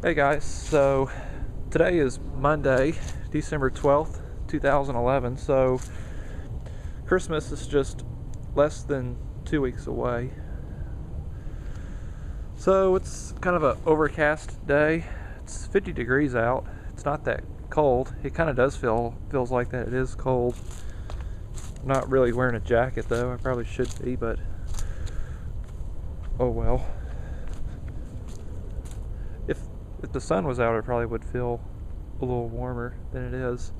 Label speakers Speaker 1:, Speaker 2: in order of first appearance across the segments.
Speaker 1: Hey guys, so today is Monday, December 12th, 2011, so Christmas is just less than 2 weeks away. So it's kind of an overcast day. It's 50 degrees out. It's not that cold. It kind of does feels like that. It is cold. I'm not really wearing a jacket though. I probably should be, but oh well. If the sun was out, it probably would feel a little warmer than it is.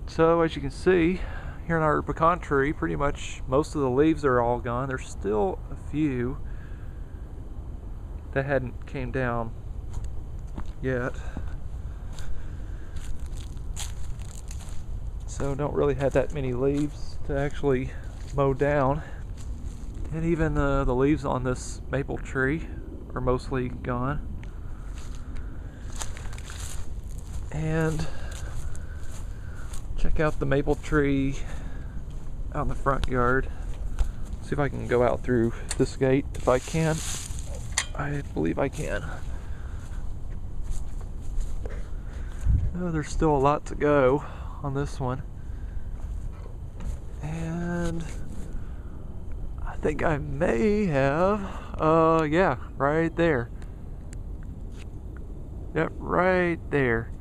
Speaker 1: So as you can see, here in our pecan tree, pretty much most of the leaves are all gone. There's still a few that hadn't came down yet. So don't really have that many leaves to actually mow down. And even the leaves on this maple tree are mostly gone. And check out the maple tree out in the front yard. See if I can go out through this gate. If I can, I believe I can. Oh, there's still a lot to go on this one. And I think I may have, yeah, right there. Yep, right there.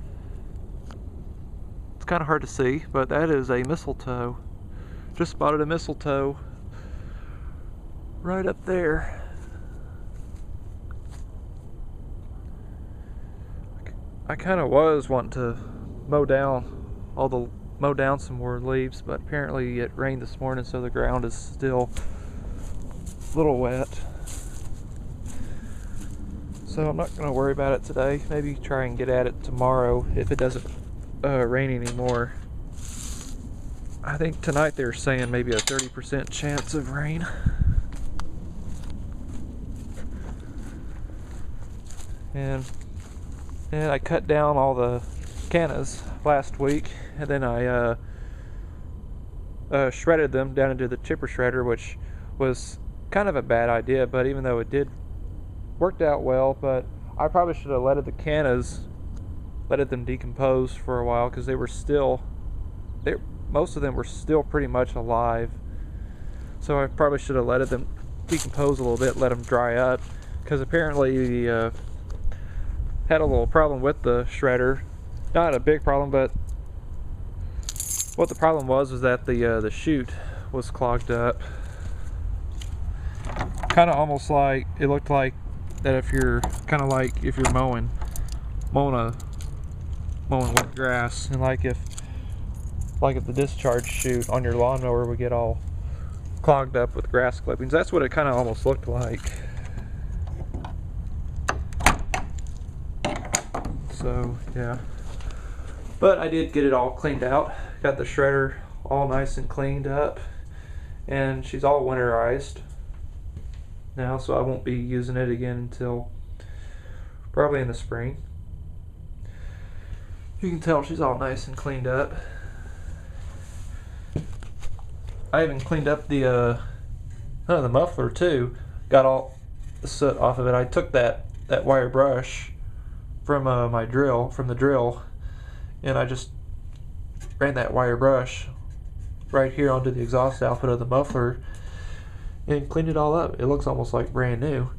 Speaker 1: It's kind of hard to see, but that is a mistletoe. Just spotted a mistletoe right up there. I kind of was wanting to mow down some more leaves, but apparently it rained this morning, so the ground is still a little wet. So I'm not going to worry about it today. Maybe try and get at it tomorrow if it doesn't rain anymore. I think tonight they're saying maybe a 30% chance of rain. And I cut down all the cannas last week, and then I shredded them down into the chipper shredder, which was kind of a bad idea, but even though it worked out well, but I probably should have let them decompose for a while, because most of them were still pretty much alive. So I probably should have let them decompose a little bit, let them dry up, because apparently had a little problem with the shredder. Not a big problem, but what the problem was that the chute was clogged up. Kind of almost like it looked like that if you're mowing wet grass, and like if the discharge chute on your lawnmower would get all clogged up with grass clippings. That's what it kind of almost looked like. So yeah, but I did get it all cleaned out. Got the shredder all nice and cleaned up, and she's all winterized now, so I won't be using it again until probably in the spring. You can tell she's all nice and cleaned up. I even cleaned up the muffler too. Got all the soot off of it. I took that wire brush from the drill, and I just ran that wire brush right here onto the exhaust output of the muffler and cleaned it all up. It looks almost like brand new.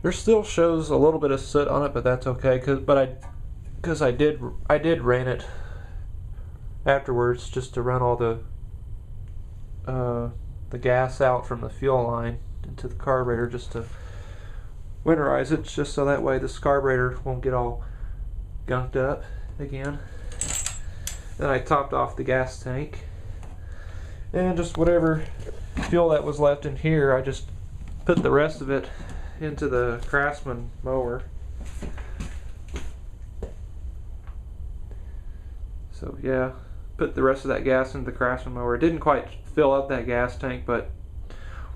Speaker 1: There still shows a little bit of soot on it, but that's okay, because I did rain it afterwards, just to run all the gas out from the fuel line into the carburetor, just to winterize it, just so that way this carburetor won't get all gunked up again. Then I topped off the gas tank, and just whatever fuel that was left in here, I just put the rest of it into the Craftsman mower. So yeah, put the rest of that gas into the Craftsman mower. It didn't quite fill up that gas tank, but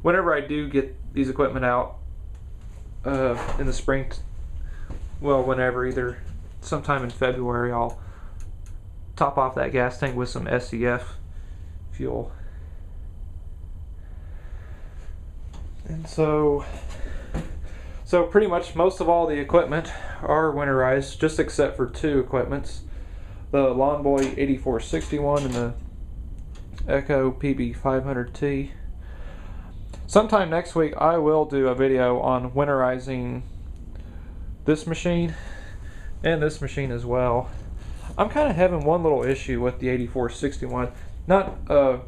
Speaker 1: whenever I do get these equipment out in the spring, whenever, either sometime in February, I'll top off that gas tank with some SEF fuel. And so So pretty much most of all the equipment are winterized, just except for two equipments. The Lawn Boy 8461 and the Echo PB500T. Sometime next week I will do a video on winterizing this machine and this machine as well. I'm kind of having one little issue with the 8461. Not a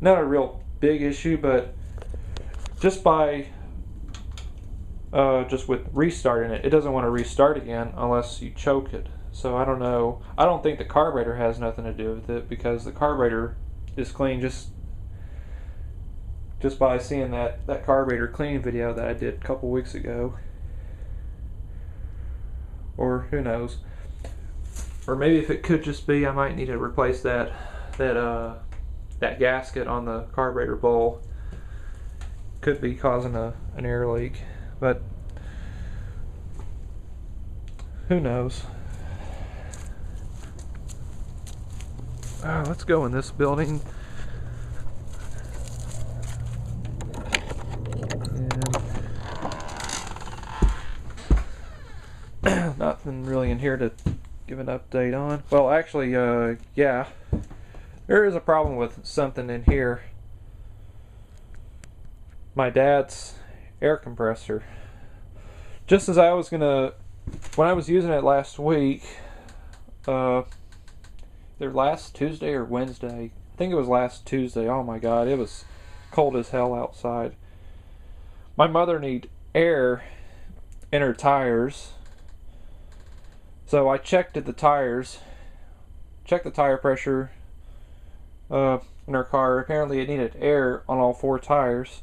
Speaker 1: real big issue, but just by just with restarting it, it doesn't want to restart again unless you choke it. So I don't know. I don't think the carburetor has nothing to do with it, because the carburetor is clean just by seeing that carburetor cleaning video that I did a couple weeks ago. Or who knows? Or maybe if it could just be, I might need to replace that gasket on the carburetor bowl. Could be causing an air leak, but who knows? Let's go in this building. And nothing really in here to give an update on. Well, actually, yeah, there is a problem with something in here. My dad's air compressor. Just as I was gonna, when I was using it last week, either last Tuesday or Wednesday, I think it was last Tuesday. Oh my God, it was cold as hell outside. My mother needed air in her tires, so I checked the tires, checked the tire pressure in her car. Apparently it needed air on all four tires.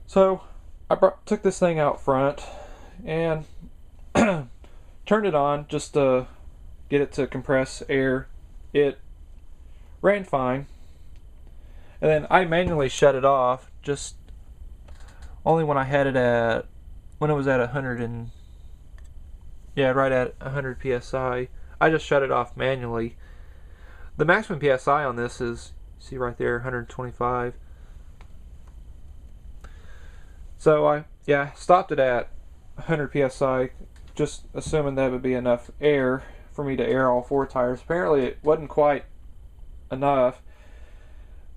Speaker 1: So I took this thing out front and turned it on just to get it to compress air. It ran fine, and then I manually shut it off just only when I had it at, when it was at 100 and, yeah, right at 100 psi. I just shut it off manually. The maximum psi on this is, see right there, 125. So I stopped it at 100 psi, just assuming that would be enough air for me to air all four tires. Apparently it wasn't quite enough.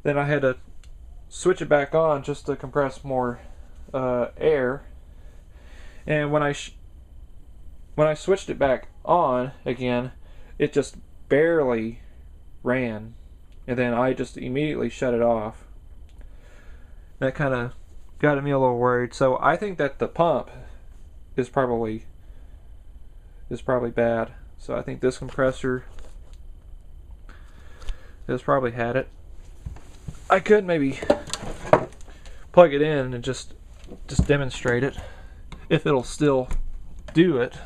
Speaker 1: Then I had to switch it back on just to compress more air. And when I switched it back on again, it just barely ran, and then I just immediately shut it off. That kind of got me a little worried. So I think that the pump is probably bad. So I think this compressor has probably had it. I could maybe plug it in and just demonstrate it, if it'll still do it.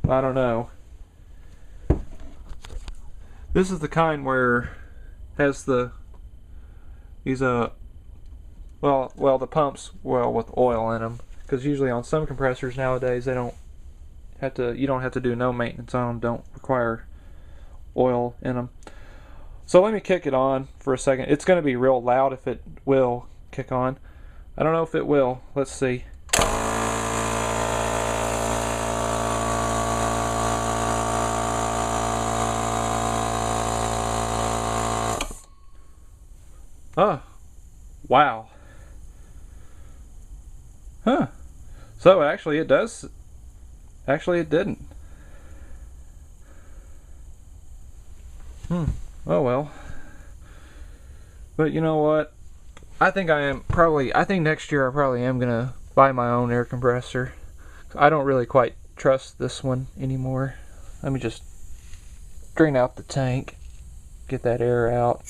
Speaker 1: I don't know. This is the kind where has these well, the pumps, well, with oil in them, because usually on some compressors nowadays you don't have to do no maintenance on them, don't require oil in them. So let me kick it on for a second. It's going to be real loud if it will kick on. I don't know if it will. Let's see. Oh, wow. Huh. So actually it does. Actually it didn't. Oh well. But you know what? I think next year I probably am gonna buy my own air compressor. I don't really quite trust this one anymore. Let me just drain out the tank, get that air out.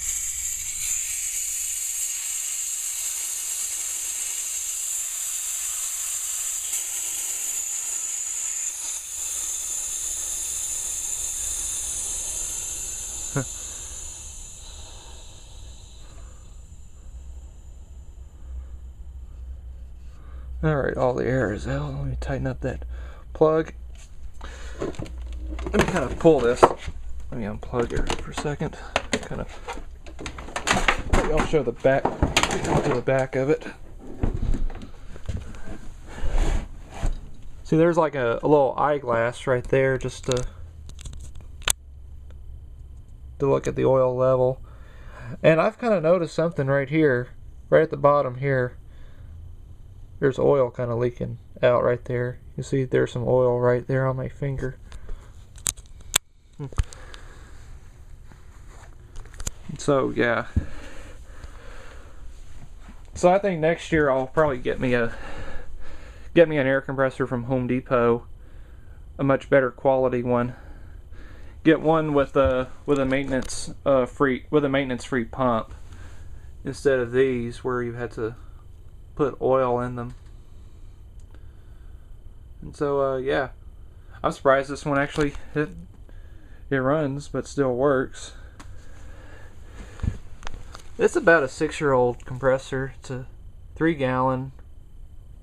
Speaker 1: Alright, all the air is out. Let me tighten up that plug. Let me kind of pull this. Let me unplug it for a second. Kind of. Maybe I'll show the back. I'll do the back of it. See, there's like a little eyeglass right there just to look at the oil level. And I've kind of noticed something right here, right at the bottom here. There's oil kind of leaking out right there. You see there's some oil right there on my finger. So yeah. So I think next year I'll probably get me an air compressor from Home Depot, a much better quality one. Get one with a maintenance free pump instead of these where you had to put oil in them. And so yeah, I'm surprised this one actually it runs but still works. It's about a 6-year-old compressor. It's a 3-gallon,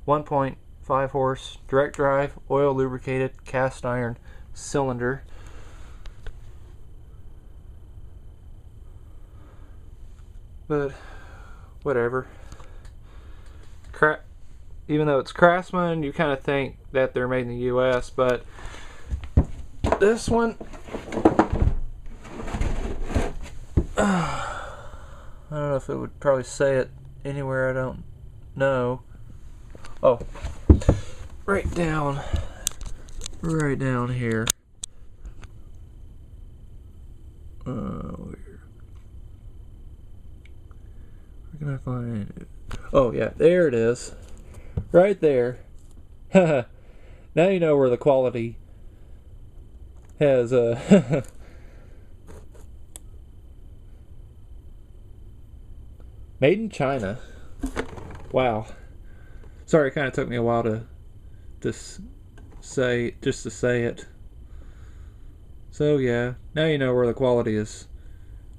Speaker 1: 1.5 horse direct drive, oil lubricated cast iron cylinder. But whatever. Even though it's Craftsman, you kind of think that they're made in the US, but this one, I don't know if it would probably say it anywhere, I don't know. Oh, right down here. Where can I find it? Oh yeah, there it is. Right there. Now you know where the quality has made in China. Wow. Sorry, it kind of took me a while to say it. So yeah, now you know where the quality is,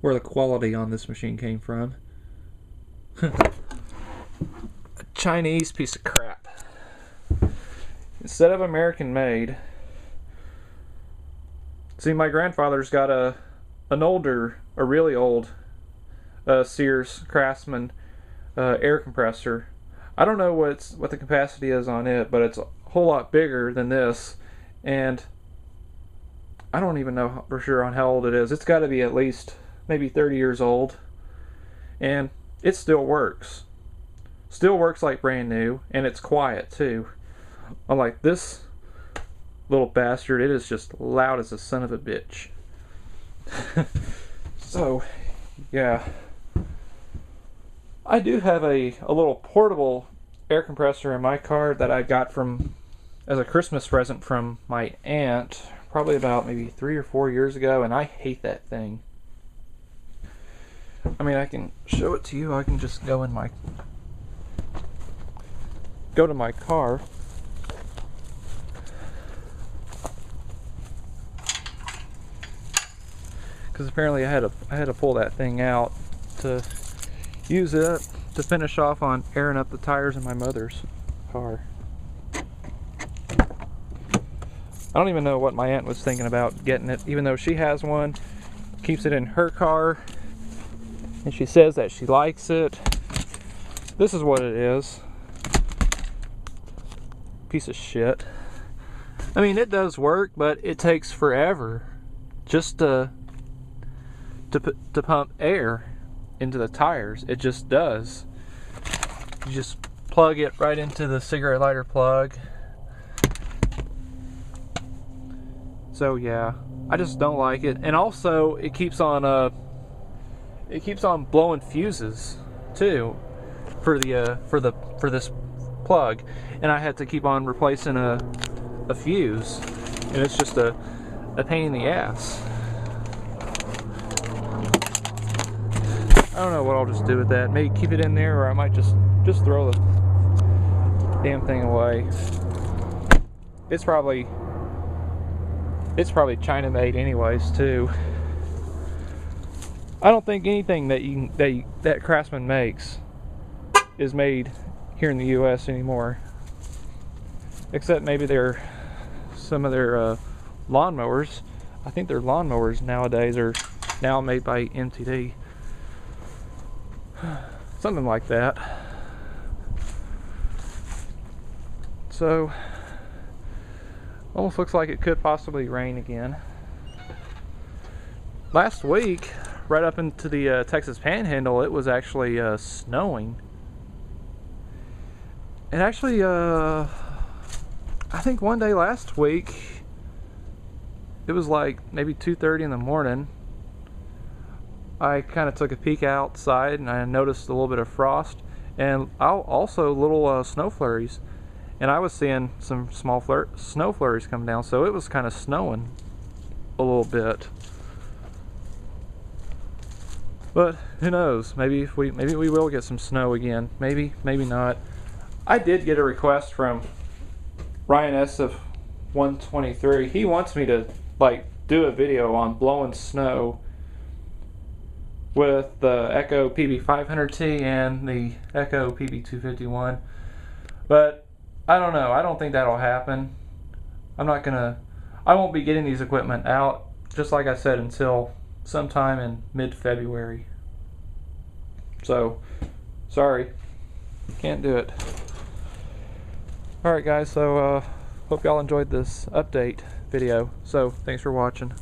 Speaker 1: where the quality on this machine came from. A Chinese piece of crap instead of American made. See, my grandfather's got a really old Sears Craftsman air compressor. I don't know what the capacity is on it, but it's a whole lot bigger than this, and I don't even know for sure on how old it is. It's got to be at least maybe 30 years old, and it still works. Still works like brand new, and it's quiet too. Unlike this little bastard, it is just loud as a son of a bitch. So, yeah. I do have a little portable air compressor in my car that I got as a Christmas present from my aunt, probably about maybe 3 or 4 years ago, and I hate that thing. I mean, I can show it to you. I can just go to my car. Because apparently I had to pull that thing out to use it to finish off on airing up the tires in my mother's car. I don't even know what my aunt was thinking about getting it, even though she has one, keeps it in her car, and she says that she likes it. This is what it is. Piece of shit. I mean, it does work, but it takes forever just to pump air into the tires. It just does. You just plug it right into the cigarette lighter plug. So yeah, I just don't like it. And also, it keeps on blowing fuses too for this plug, and I had to keep on replacing a fuse, and it's just a pain in the ass. I don't know what I'll just do with that. Maybe keep it in there, or I might just throw the damn thing away. It's probably China made anyways too. I don't think anything that Craftsman makes is made here in the US anymore, except maybe some of their lawnmowers. I think their lawnmowers nowadays are now made by MTD. Something like that. So Almost looks like it could possibly rain again. Last week, right up into the Texas Panhandle, it was actually snowing. And actually, I think one day last week, it was like maybe 2:30 in the morning. I kind of took a peek outside and I noticed a little bit of frost and also little snow flurries. And I was seeing some small snow flurries come down, so it was kind of snowing a little bit. But who knows? Maybe we will get some snow again. Maybe not. I did get a request from Ryan S of 123. He wants me to like do a video on blowing snow with the Echo PB500T and the Echo PB251. But I don't know. I don't think that'll happen. I won't be getting these equipment out, just like I said, until sometime in mid-February. So, sorry. Can't do it. Alright guys, so hope y'all enjoyed this update video. So, thanks for watching.